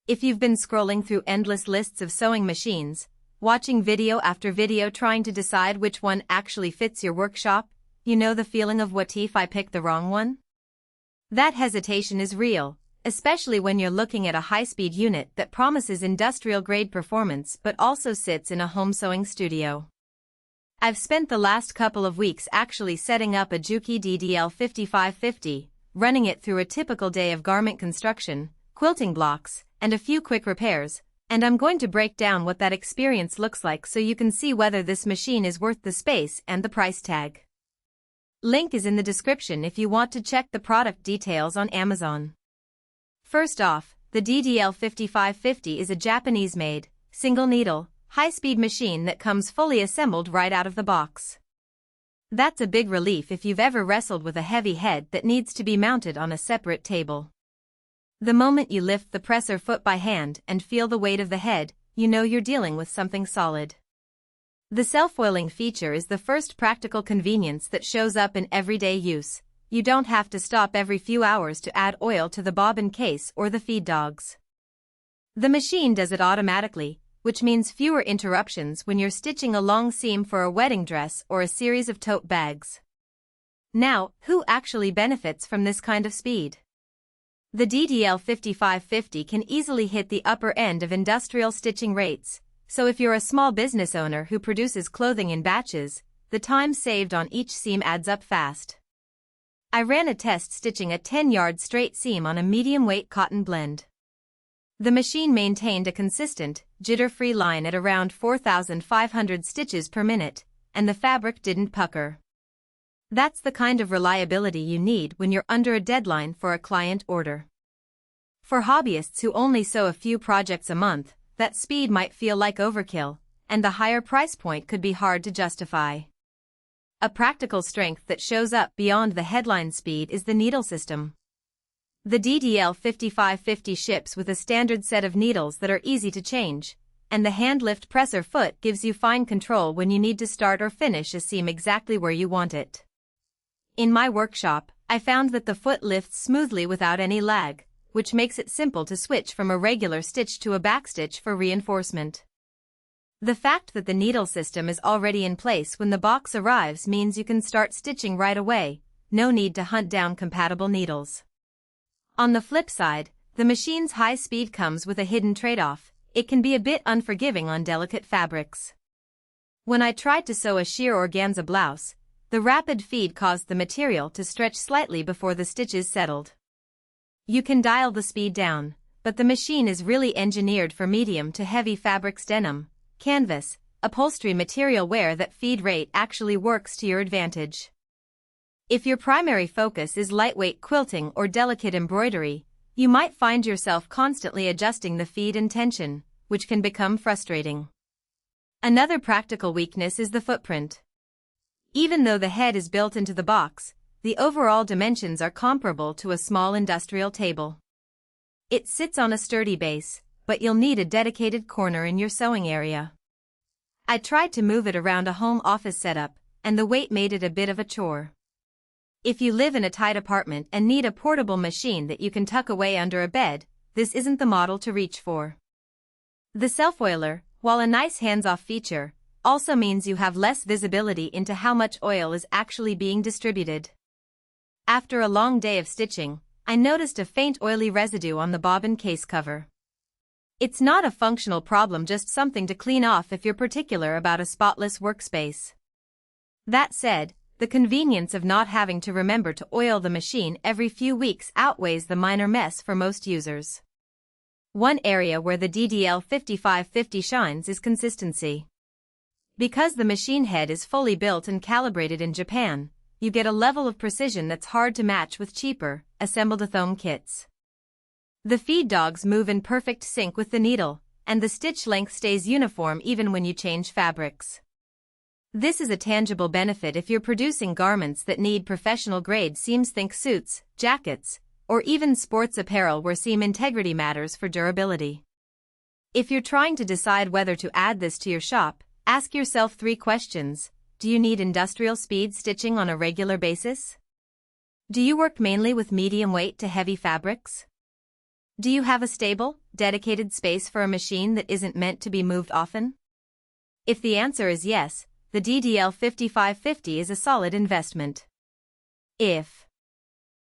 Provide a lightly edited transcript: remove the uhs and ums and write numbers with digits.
If you've been scrolling through endless lists of sewing machines, watching video after video trying to decide which one actually fits your workshop, you know the feeling of what if I pick the wrong one? That hesitation is real, especially when you're looking at a high-speed unit that promises industrial-grade performance but also sits in a home sewing studio. I've spent the last couple of weeks actually setting up a JUKI DDL5550, running it through a typical day of garment construction, quilting blocks, and a few quick repairs, and I'm going to break down what that experience looks like so you can see whether this machine is worth the space and the price tag. Link is in the description if you want to check the product details on Amazon. First off, the DDL5550 is a Japanese-made, single-needle, high-speed machine that comes fully assembled right out of the box. That's a big relief if you've ever wrestled with a heavy head that needs to be mounted on a separate table. The moment you lift the presser foot by hand and feel the weight of the head, you know you're dealing with something solid. The self-oiling feature is the first practical convenience that shows up in everyday use. You don't have to stop every few hours to add oil to the bobbin case or the feed dogs. The machine does it automatically, which means fewer interruptions when you're stitching a long seam for a wedding dress or a series of tote bags. Now, who actually benefits from this kind of speed? The DDL5550 can easily hit the upper end of industrial stitching rates, so if you're a small business owner who produces clothing in batches, the time saved on each seam adds up fast. I ran a test stitching a 10-yard straight seam on a medium-weight cotton blend. The machine maintained a consistent, jitter-free line at around 4,500 stitches per minute, and the fabric didn't pucker. That's the kind of reliability you need when you're under a deadline for a client order. For hobbyists who only sew a few projects a month, that speed might feel like overkill, and the higher price point could be hard to justify. A practical strength that shows up beyond the headline speed is the needle system. The DDL5550 ships with a standard set of needles that are easy to change, and the hand-lift presser foot gives you fine control when you need to start or finish a seam exactly where you want it. In my workshop, I found that the foot lifts smoothly without any lag, which makes it simple to switch from a regular stitch to a backstitch for reinforcement. The fact that the needle system is already in place when the box arrives means you can start stitching right away, no need to hunt down compatible needles. On the flip side, the machine's high speed comes with a hidden trade-off. It can be a bit unforgiving on delicate fabrics. When I tried to sew a sheer organza blouse, the rapid feed caused the material to stretch slightly before the stitches settled. You can dial the speed down, but the machine is really engineered for medium to heavy fabrics: denim, canvas, upholstery material where that feed rate actually works to your advantage. If your primary focus is lightweight quilting or delicate embroidery, you might find yourself constantly adjusting the feed and tension, which can become frustrating. Another practical weakness is the footprint. Even though the head is built into the box, the overall dimensions are comparable to a small industrial table. It sits on a sturdy base, but you'll need a dedicated corner in your sewing area. I tried to move it around a home office setup, and the weight made it a bit of a chore. If you live in a tight apartment and need a portable machine that you can tuck away under a bed, this isn't the model to reach for. The self-oiler, while a nice hands-off feature, also means you have less visibility into how much oil is actually being distributed. After a long day of stitching, I noticed a faint oily residue on the bobbin case cover. It's not a functional problem, just something to clean off if you're particular about a spotless workspace. That said, the convenience of not having to remember to oil the machine every few weeks outweighs the minor mess for most users. One area where the DDL5550 shines is consistency. Because the machine head is fully built and calibrated in Japan, you get a level of precision that's hard to match with cheaper, assembled-at-home kits. The feed dogs move in perfect sync with the needle, and the stitch length stays uniform even when you change fabrics. This is a tangible benefit if you're producing garments that need professional-grade seams. Think suits, jackets, or even sports apparel where seam integrity matters for durability. If you're trying to decide whether to add this to your shop, ask yourself 3 questions. Do you need industrial speed stitching on a regular basis? Do you work mainly with medium weight to heavy fabrics? Do you have a stable, dedicated space for a machine that isn't meant to be moved often? If the answer is yes, the DDL5550 is a solid investment. If